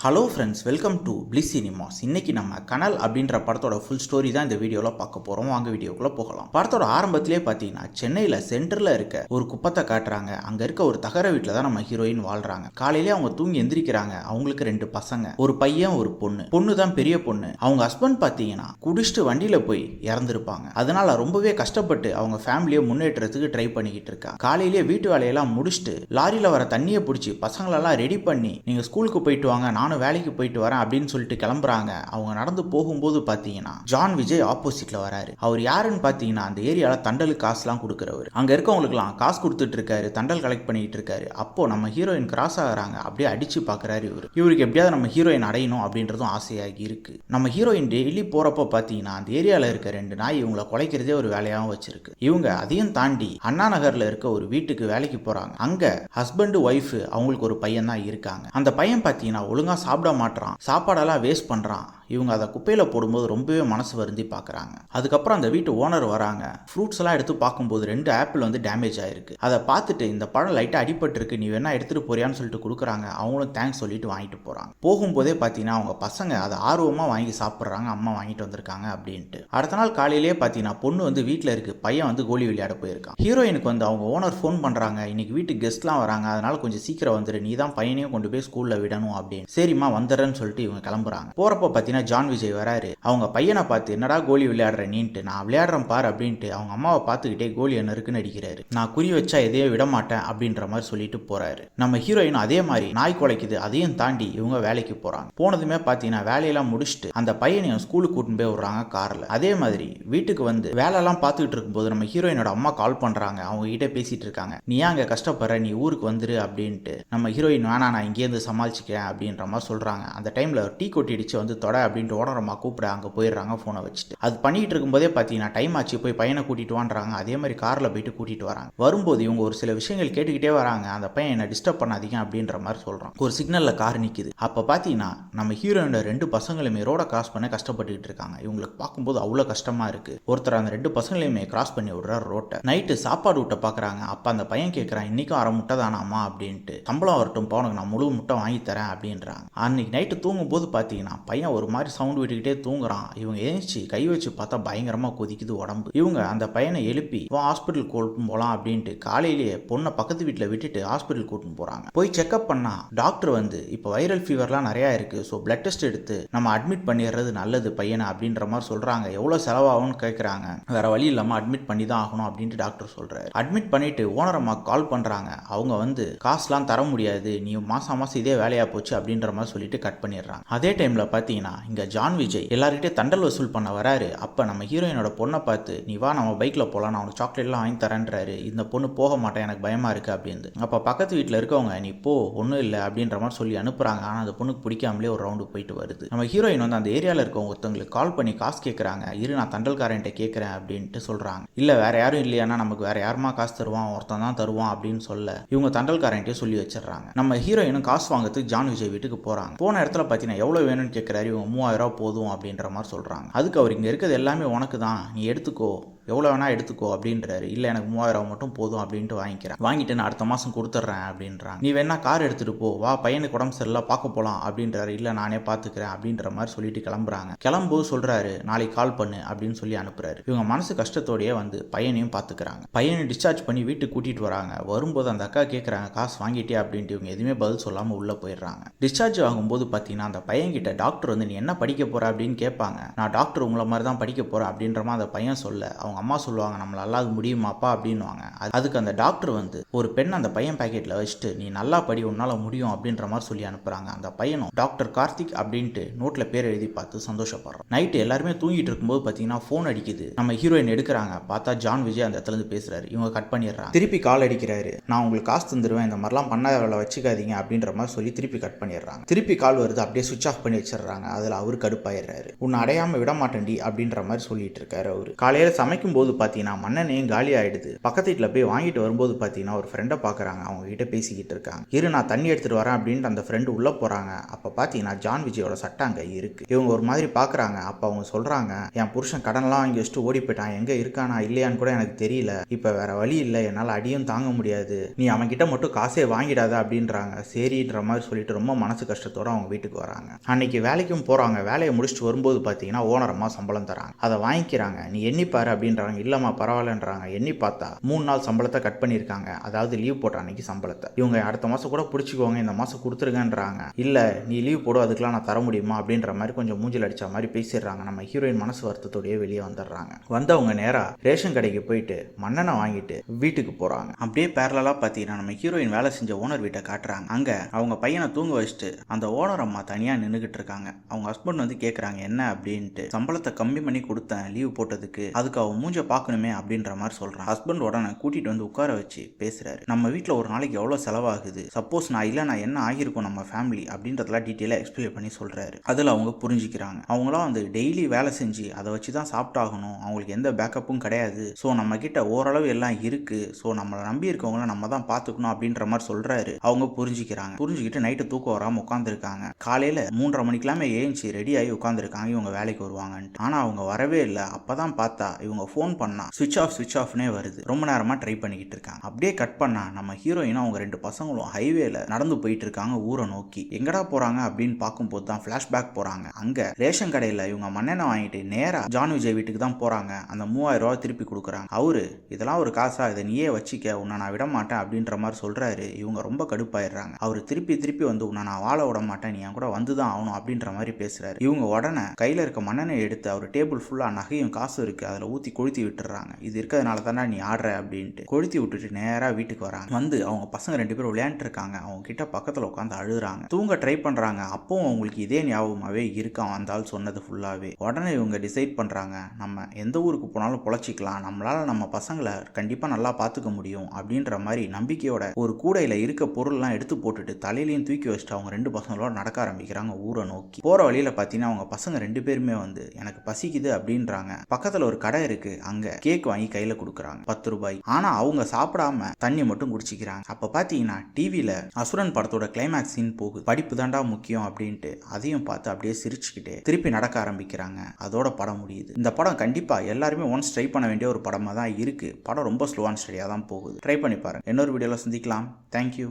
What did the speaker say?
Hello friends, welcome to bliss cinemas. இன்னைக்கு நம்ம கனல் அப்படின்ற படத்தோட ஃபுல் ஸ்டோரி தான் இந்த வீடியோவில் பார்க்க போகிறோம். வாங்க வீடியோக்குள்ளே போகலாம். படத்தோட ஆரம்பத்திலே பார்த்தீங்கன்னா சென்னையில் சென்டரில் இருக்க ஒரு குப்பத்தை காட்டுறாங்க. அங்கே இருக்க ஒரு தகர வீட்டில் தான் நம்ம ஹீரோயின் வாழ்கிறாங்க. காலையிலே அவங்க தூங்கி எந்திரிக்கிறாங்க. அவங்களுக்கு 2 பசங்க, ஒரு பையன் ஒரு பொண்ணு. பொண்ணு தான் பெரிய பொண்ணு. அவங்க ஹஸ்பண்ட் பார்த்தீங்கன்னா குடிச்சிட்டு வண்டியில் போய் இறந்துருப்பாங்க. அதனால ரொம்பவே கஷ்டப்பட்டு அவங்க ஃபேமிலியை முன்னேற்றத்துக்கு ட்ரை பண்ணிக்கிட்டு இருக்காங்க. காலையிலேயே வீட்டு வேலையெல்லாம் முடிச்சுட்டு லாரியில் வர தண்ணியை பிடிச்சி பசங்களெல்லாம் ரெடி பண்ணி நீங்கள் ஸ்கூலுக்கு போயிட்டு வாங்க, நானும் வேலைக்கு போயிட்டு வரேன் அப்படின்னு சொல்லிட்டு கிளம்புறாங்க. அவங்க நடந்து போகும்போது பாத்தீங்கன்னா ஜான் விஜய் ஆப்போசிட்ல வராரு. அவர் யாருன்னு பாத்தீங்கன்னா அந்த ஏரியால தண்டலுக்கு காசுலாம் கொடுக்குறவர். அங்க இருக்கவங்களுக்குலாம் காசு கொடுத்துட்டு இருக்காரு, தண்டல் கலெக்ட் பண்ணிட்டு இருக்காரு. அப்போ நம்ம ஹீரோயின் கிராஸ் ஆகுறாங்க. அப்படியே அடிச்சு பாக்குறாரு. இவருக்கு எப்படியாவது நம்ம ஹீரோயின் அடையணும் அப்படின்றதும் ஆசையாகி இருக்கு. நம்ம ஹீரோயின் டெய்லி போறப்ப பாத்தீங்கன்னா அந்த ஏரியால இருக்க 2 நாய் இவங்களை குலைக்கிறதே ஒரு வேலையாகவும் வச்சிருக்கு. இவங்க அதையும் தாண்டி அண்ணா நகர்ல இருக்க ஒரு வீட்டுக்கு வேலைக்கு போறாங்க. அங்க ஹஸ்பண்ட் ஒய்ஃப் அவங்களுக்கு ஒரு பையன் தான் இருக்காங்க. அந்த பையன் பாத்தீங்கன்னா ஒழுங்கா சாப்பிட மாட்டான், சாப்பாடெல்லாம் வேஸ்ட் பண்றான். இவங்க அதை குப்பையில் போடும்போது ரொம்பவே மனசு வருந்தி பார்க்குறாங்க. அதுக்கப்புறம் அந்த வீட்டு ஓனர் வராங்க. ஃப்ரூட்ஸ் எல்லாம் எடுத்து பார்க்கும்போது 2 ஆப்பிள் வந்து டேமேஜ் ஆயிருக்கு. அதை பார்த்துட்டு இந்த பழம் லைட்டாக அடிபட்டு இருக்கு, நீ வேணா எடுத்துட்டு போறியான்னு சொல்லிட்டு கொடுக்குறாங்க. அவங்களும் தேங்க்ஸ் சொல்லிட்டு வாங்கிட்டு போறாங்க. போகும்போதே பார்த்தீங்கன்னா அவங்க பசங்க அதை ஆர்வமாக வாங்கி சாப்பிட்றாங்க. அம்மா வாங்கிட்டு வந்திருக்காங்க அப்படின்ட்டு. அடுத்த நாள் காலையிலேயே பார்த்தீங்கன்னா பொண்ணு வந்து வீட்டில் இருக்கு, பையன் வந்து கோலி விளையாட போயிருக்கான். ஹீரோயினுக்கு வந்து அவங்க ஓனர் ஃபோன் பண்றாங்க, இன்னைக்கு வீட்டுக்கு கெஸ்ட்லாம் வராங்க, அதனால கொஞ்சம் சீக்கிரம் வந்துடு, நீ தான் பையனையும் கொண்டு போய் ஸ்கூல்ல விடணும் அப்படின்னு. சரிம்மா வந்துடுறேன்னு சொல்லிட்டு இவங்க கிளம்புறாங்க. போறப்ப பார்த்தீங்கன்னா ஜான் விஜய் வராரு. அவங்க பையனை பார்த்து என்னடா கோலி விளையாடுற நீன்ட்டு, நான் விளையாடுறேன் பார் அப்படின்ட்டு அவங்க அம்மாவை பார்த்துக்கிட்டே கோலி என்ன இருக்குன்னு அடிக்கிறாரு. நான் குறி வச்சா எதையோ விட மாட்டேன் அப்படின்ற மாதிரி சொல்லிட்டு போறாரு. நம்ம ஹீரோயின் அதே மாதிரி நாய் குலைக்குது, அதையும் தாண்டி இவங்க வேலைக்கு போறாங்க. போனதுமே பார்த்தீங்கன்னா வேலையெல்லாம் முடிச்சுட்டு அந்த பையனையும் ஸ்கூலுக்கு கூட்டின்னு போய் விடுறாங்க கார்ல. அதே மாதிரி வீட்டுக்கு வந்து வேலையெல்லாம் பார்த்துக்கிட்டு இருக்கும்போது நம்ம ஹீரோயினோட அம்மா கால் பண்றாங்க. அவங்க கிட்ட பேசிட்டு இருக்காங்க. நீ ஏன் அங்க கஷ்டப்படுற, நீ ஊருக்கு வந்துரு அப்படின்ட்டு. நம்ம ஹீரோயின் வேணா நான் இங்கேருந்து சமாளிச்சுக்கிறேன் அப்படின்ற மாதிரி சொல்றாங்க. அந்த டைம்ல டீ கொட்டிடுச்சு வந்து தொட அப்படின்ட்டு ஓனரம்மா கூப்பிட அங்கே போயிடுறாங்க ஃபோனை வச்சுட்டு. அது பண்ணிட்டு இருக்கும்போதே பார்த்தீங்கன்னா டைம் ஆச்சு, போய் பையனை கூட்டிட்டு வான்றாங்க. அதே மாதிரி காரில் போயிட்டு கூட்டிட்டு வராங்க. வரும்போது இவங்க ஒரு சில விஷயங்கள் கேட்டுக்கிட்டே வராங்க. அந்த பையன் என்ன டிஸ்டர்ப் பண்ணாதீங்க அப்படின்ற மாதிரி சொல்றான். ஒரு சிக்னல்ல கார் நிற்குது. அப்போ பார்த்தீங்கன்னா நம்ம ஹீரோயினோட 2 பசங்களுமே ரோட கிராஸ் பண்ண கஷ்டப்பட்டுக்கிட்டு இருக்காங்க. இவங்களுக்கு பார்க்கும்போது அவ்வளோ கஷ்டமா இருக்கு. ஒருத்தர் அந்த 2 பசங்களையுமே கிராஸ் பண்ணி விடுறாரு ரோட்டை. நைட்டு சாப்பாடு விட்ட பார்க்குறாங்க. அப்போ அந்த பையன் கேட்குறான், இன்னைக்கும் 1/2 முட்டை தானாமா அப்படின்ட்டு. சம்பளம் வரட்டும் பா, உனக்கு நான் முழு முட்டை வாங்கி தரேன் அப்படின்றாங்க. அன்னைக்கு நைட்டு தூங்கும் போது பார்த்தீங்கன்னா பையன் ஒரு மாதிரி சவுண்ட் விட்டுக்கிட்டே தூங்குறான். இவங்க ஏஞ்சி கை வச்சு பார்த்தா பயங்கரமா கொதிக்குது உடம்பு. இவங்க அந்த பையனை எழுப்பி ஹாஸ்பிட்டல் கூட்டின்னு போகலாம் அப்படின்ட்டு காலையிலேயே பொண்ணை பக்கத்து வீட்டில் விட்டுட்டு ஹாஸ்பிட்டல் கூட்டின்னு போறாங்க. போய் செக்அப் பண்ணா டாக்டர் வந்து இப்போ வைரல் ஃபீவர்லாம் நிறைய இருக்கு, ஸோ பிளட் டெஸ்ட் எடுத்து நம்ம அட்மிட் பண்ணிடுறது நல்லது பையனை அப்படின்ற மாதிரி சொல்றாங்க. எவ்வளோ செலவாகும்னு கேட்குறாங்க. வேற வழி இல்லாமல் அட்மிட் பண்ணி தான் ஆகணும் அப்படின்ட்டு டாக்டர் சொல்றாரு. அட்மிட் பண்ணிட்டு ஓனர் அம்மா கால் பண்றாங்க. அவங்க வந்து காசுலாம் தர முடியாது, நீ மாசம் மாசம் இதே வேலையா போச்சு அப்படின்ற மாதிரி சொல்லிட்டு கட் பண்ணிடுறாங்க. அதே டைம்ல பாத்தீங்கன்னா இங்க ஜான் விஜய் எல்லார்கிட்டே தண்டல் வசூல் பண்ண வராரு. அப்ப நம்ம ஹீரோயினோட பொண்ணை பார்த்து, நீ வா நம்ம பைக்ல போலாம், நான் உனக்கு சாக்லேட்லாம் வாங்கி தரேன்றாரு. இந்த பொண்ணு போக மாட்டேன், எனக்கு பயமா இருக்கு அப்படின்னு. அப்ப பக்கத்து வீட்டில் இருக்கவங்க நீ போ, ஒன்றும் இல்லை அப்படின்ற மாதிரி சொல்லி அனுப்புறாங்க. ஆனால் அந்த பொண்ணுக்கு பிடிக்காமலே ஒரு ரவுண்டு போயிட்டு வருது. நம்ம ஹீரோயின் வந்து அந்த ஏரியாவில் இருக்கவங்க ஒருத்தவங்களுக்கு கால் பண்ணி காசு கேட்குறாங்க. இரு நான் தண்டல்காரன்ட்ட கேட்குறேன் அப்படின்ட்டு சொல்றாங்க. இல்லை வேற யாரும் இல்லையானா நமக்கு வேற யாருமா காசு தருவான், ஒருத்தன் தான் தருவான் அப்படின்னு சொல்ல இவங்க தண்டல்காரன்ட்டே சொல்லி வச்சிடறாங்க. நம்ம ஹீரோயினும் காசு வாங்கிறதுக்கு ஜான் விஜய் வீட்டுக்கு போறாங்க. போன இடத்துல பார்த்தீங்கன்னா எவ்வளோ வேணும்னு கேட்குறாரு. இவங்க 3000 ரூபா போதும் அப்படின்ற மாதிரி சொல்றாங்க. அதுக்கு அவர் இங்கே இருக்கிறது எல்லாமே உனக்கு தான், நீ எடுத்துக்கோ, எவ்வளோ வேணா எடுத்துக்கோ அப்படின்றாரு. இல்லை எனக்கு 3000 மட்டும் போதும் அப்படின்ட்டு வாங்கிக்கிறேன், வாங்கிட்டு நான் அடுத்த மாதம் கொடுத்துட்றேன் அப்படின்றாங்க. நீ வேணா கார் எடுத்துட்டு போ, வா பையனுக்கு உடம்பு சரியில்லை பார்க்க போகலாம் அப்படின்றாரு. இல்லை நானே பார்த்துக்கிறேன் அப்படின்ற மாதிரி சொல்லிட்டு கிளம்புறாங்க. கிளம்பும்போது சொல்றாரு நாளைக்கு கால் பண்ணு அப்படின்னு சொல்லி அனுப்புறாரு. இவங்க மனசு கஷ்டத்தோடயே வந்து பையனையும் பார்த்துக்கிறாங்க. பையனை டிஸ்சார்ஜ் பண்ணி வீட்டுக்கு கூட்டிட்டு வராங்க. வரும்போது அந்த அக்கா கேட்குறாங்க காசு வாங்கிட்டே அப்படின்ட்டு. இவங்க எதுவுமே பதில் சொல்லாமல் உள்ள போயிடுறாங்க. டிஸ்சார்ஜ் ஆகும்போது பார்த்தீங்கன்னா அந்த பையன் கிட்ட டாக்டர் வந்து நீ என்ன படிக்க போற அப்படின்னு கேட்பாங்க. நான் டாக்டர் உங்களை மாதிரி தான் படிக்க போறேன் அப்படின்ற மாதிரி அந்த பையன் சொல்ல அவங்க அம்மா சொல்லுவாங்க நம்மளால அது முடியுமாப்பா அப்படின்வாங்க. அதுக்கு அந்த டாக்டர் வந்து ஒரு பெண் அந்த பையன் பாக்கெட்ல வச்சுட்டு நீ நல்லா படி, உன்னால முடியும் அப்படின்ற மாதிரி சொல்லி அனுப்புறாங்க. அந்த பையனும் டாக்டர் கார்த்திக் அப்படின்ட்டு நோட்ல பேர் எழுதி பார்த்து சந்தோஷப்படுறான். நைட்டு எல்லாருமே தூங்கிட்டு இருக்கும்போது பாத்தீங்கன்னா போன் அடிக்குது. நம்ம ஹீரோயின் எடுக்கிறாங்க. பார்த்தா ஜான் விஜய் அந்த இடத்துல இருந்து பேசுறாரு. இவங்க கட் பண்ணிடுறாங்க. திருப்பி கால் அடிக்கிறாரு. நான் உங்களுக்கு காசு தந்துடுவேன், இந்த மாதிரிலாம் பண்ண வச்சுக்காதீங்க அப்படின்ற மாதிரி சொல்லி திருப்பி கட் பண்ணிடுறாங்க. திருப்பி கால் வருது. அப்படியே சுவிச் ஆஃப் பண்ணி வச்சிடறாங்க. அதை அதில் அவர் கடுப்பாயிடுறாரு. உன்னை அடையாம விட மாட்டேன்டி அப்படின்ற மாதிரி சொல்லிட்டு இருக்காரு அவரு. காலையில சமைக்கும் போது பார்த்தீங்கன்னா மண்ணெண்ணையும் காலி ஆயிடுது. பக்கத்து வீட்டில் போய் வாங்கிட்டு வரும்போது பார்த்தீங்கன்னா ஒரு ஃப்ரெண்டை பார்க்குறாங்க. அவங்க கிட்ட பேசிக்கிட்டு இருக்காங்க. இரு நான் தண்ணி எடுத்துட்டு வரேன் அப்படின்ட்டு அந்த ஃப்ரெண்டு உள்ள போறாங்க. அப்போ பார்த்தீங்கன்னா ஜான் விஜயோட சட்டை அங்கே இருக்கு. இவங்க ஒரு மாதிரி பார்க்குறாங்க. அப்போ அவங்க சொல்றாங்க, என் புருஷன் கடன்லாம் வாங்கி வச்சுட்டு ஓடி போயிட்டான், எங்க இருக்கானா இல்லையான்னு கூட எனக்கு தெரியல, இப்போ வேற வழி இல்லை, என்னால் அடியும் தாங்க முடியாது, நீ அவன் கிட்ட மட்டும் காசே வாங்கிடாத அப்படின்றாங்க. சரின்ற மாதிரி சொல்லிட்டு ரொம்ப மனசு கஷ்டத்தோட அவங்க வீட்டுக்கு வராங்க. அன்னைக்கு வேலைக்கும் போறாங்க. வேலையை முடிச்சுட்டு வரும்போது பார்த்தீங்கன்னா ஓனர் அம்மா சம்பளம் தராங்க. அதை வாங்கிக்கிறாங்க. நீ எண்ணிப்பாரு அப்படின்றாங்க. இல்லம்மா பரவாயில்லன்றாங்க. எண்ணி பார்த்தா 3 நாள் சம்பளத்தை கட் பண்ணியிருக்காங்க. அதாவது லீவ் போட்ட அன்னைக்கு சம்பளத்தை. இவங்க அடுத்த மாதம் கூட பிடிச்சிக்குவாங்க, இந்த மாதம் கொடுத்துருங்கன்றாங்க. இல்லை நீ லீவ் போடு, அதுக்கெல்லாம் நான் தர முடியுமா அப்படின்ற மாதிரி கொஞ்சம் மூஞ்சில் அடிச்ச மாதிரி பேசிடுறாங்க. நம்ம ஹீரோயின் மனசு வருத்தத்தோடய வெளியே வந்துடுறாங்க. வந்தவங்க நேராக ரேஷன் கடைக்கு போயிட்டு மண்ணெண்ணை வாங்கிட்டு வீட்டுக்கு போகிறாங்க. அப்படியே பேரலாக பார்த்தீங்கன்னா நம்ம ஹீரோயின் வேலை செஞ்ச ஓனர் வீட்டை காட்டுறாங்க. அங்கே அவங்க பையனை தூங்க வச்சுட்டு அந்த ஓனர் அம்மா தனியாக நின்றுகிட்டு இருக்காங்க. அவங்க ஹஸ்பண்ட் வந்து கேட்குறாங்க என்ன அப்படின்ட்டு. சம்பளத்தை கம்மி பண்ணி கொடுத்தேன் லீவ் போட்டதுக்கு, அதுக்கு அவன் மூஞ்ச பார்க்கணுமே அப்படின்ற மாதிரி சொல்கிறான். ஹஸ்பண்ட் உடனே கூட்டிகிட்டு வந்து உட்கார வச்சு பேசுகிறாரு. நம்ம வீட்டில் ஒரு நாளைக்கு எவ்வளோ செலவாகுது, சப்போஸ் நான் இல்லை நான் என்ன ஆகியிருக்கும் நம்ம ஃபேமிலி அப்படின்றதெல்லாம் டீட்டெயிலாக எக்ஸ்பிளைன் பண்ணி சொல்கிறாரு. அதில் அவங்க புரிஞ்சுக்கிறாங்க. அவங்களாம் வந்து டெய்லி வேலை செஞ்சு அதை வச்சு தான் சாப்பிட்டாகணும், அவங்களுக்கு எந்த பேக்கப்பும் கிடையாது, ஸோ நம்ம கிட்ட ஓரளவு எல்லாம் இருக்கு, ஸோ நம்மளை நம்பி இருக்கவங்கள நம்ம தான் பார்த்துக்கணும் அப்படின்ற மாதிரி சொல்கிறாரு. அவங்க புரிஞ்சுக்கிறாங்க. புரிஞ்சுக்கிட்டு நைட்டு தூக்கம் வராமல் உட்காந்துருக்காங்க. காலையில் 3:30 மணிக்கெல்லாமே ஏஞ்சி ரெடி ஆகி உட்காந்துருக்காங்க இவங்க வேலைக்கு வருவாங்கன்ட்டு. ஆனால் அவங்க வரவே இல்லை. அப்பதான் பார்த்தா இவங்க ஃபோன் பண்ணா சுவிட்ச் ஆஃப்னே வருது. ரொம்ப நேரமாக ட்ரை பண்ணிக்கிட்டு இருக்காங்க. அப்படியே கட் பண்ணா நம்ம ஹீரோயினும் அவங்க 2 பசங்களும் ஹைவேல நடந்து போயிட்டு இருக்காங்க ஊரை நோக்கி. எங்கடா போறாங்க அப்படின்னு பார்க்கும்போது தான் ஃபிளாஷ்பேக் போறாங்க. அங்க ரேஷன் கடையில் இவங்க மண்ணெண்ணெய் வாங்கிட்டு நேரா ஜான் விஜய் வீட்டுக்கு தான் போறாங்க. அந்த 3000 ரூபாய் திருப்பி கொடுக்குறாங்க. அவரு இதெல்லாம் ஒரு காசா, இதை நீயே வச்சிக்க, உன்னை நான் விட மாட்டேன் அப்படின்ற மாதிரி சொல்றாரு. இவங்க ரொம்ப கடுப்பாயிடுறாங்க. அவரு திருப்பி வந்து உன்னை நான் வாழ விட மாட்டேன், நீ என் கூட வந்துதான் ஆகணும் அப்படின்ற மாதிரி பேசுறாரு. இவங்க உடனே கையில இருக்க மண்ணெண்ணெய் எடுத்து அவர் டேபிள் ஃபுல்லா நகையும் காசு இருக்கு அதில் ஊற்றி கொளுத்தி விட்டுறாங்க. இது இருக்கிறதுனால தானே நீ ஆடுற அப்படின்ட்டு கொளுத்தி விட்டுட்டு நேராக வீட்டுக்கு வராங்க. வந்து அவங்க பசங்க 2 பேரும் விளையாண்டு இருக்காங்க. அவங்க கிட்ட பக்கத்தில் உட்காந்து அழுகுறாங்க. தூங்க ட்ரை பண்றாங்க. அப்பவும் அவங்களுக்கு இதே ஞாபகமாவே இருக்கான் வந்தால் சொன்னது ஃபுல்லாவே. உடனே இவங்க டிசைட் பண்றாங்க, நம்ம எந்த ஊருக்கு போனாலும் பொழைச்சிக்கலாம், நம்மளால நம்ம பசங்களை கண்டிப்பா நல்லா பார்த்துக்க முடியும் அப்படின்ற மாதிரி நம்பிக்கையோட ஒரு கூடையில இருக்க பொருள்லாம் எடுத்து போட்டுட்டு தலையிலையும் தூக்கி வச்சுட்டு அவங்க 2 பசங்களோட நடக்க ஆரம்பிக்கிறாங்க ஊரை நோக்கி. போற வழியில பார்த்தீங்கன்னா அவங்க பசங்க 2 பேருமே வந்து எனக்கு பசிக்குது அப்படின்றாங்க. பக்கத்துல ஒரு கடை இருக்கு, அங்க கேக் வாங்கி கையில கொடுக்குறாங்க 10 ரூபாய். ஆனா அவங்க சாப்பிடாம தண்ணி மட்டும் குடிச்சிக்கிறாங்க. அப்ப பாத்தீங்கன்னா டிவில அசுரன் படத்தோட கிளைமேக்ஸ் சீன் போகுது. படிப்பு தாண்டா முக்கியம் அப்படின்ட்டு அதையும் பார்த்து அப்படியே சிரிச்சுக்கிட்டே திருப்பி நடக்க ஆரம்பிக்கிறாங்க. அதோட படம் முடியுது. இந்த படம் கண்டிப்பா எல்லாருமே ஒன்ஸ் ட்ரை பண்ண வேண்டிய ஒரு படமா தான் இருக்கு. படம் ரொம்ப ஸ்லோ அண்ட் ஸ்டடியா தான் போகுது. ட்ரை பண்ணி பாருங்க. இன்னொரு வீடியோல சந்திக்கலாம். தேங்க்யூ.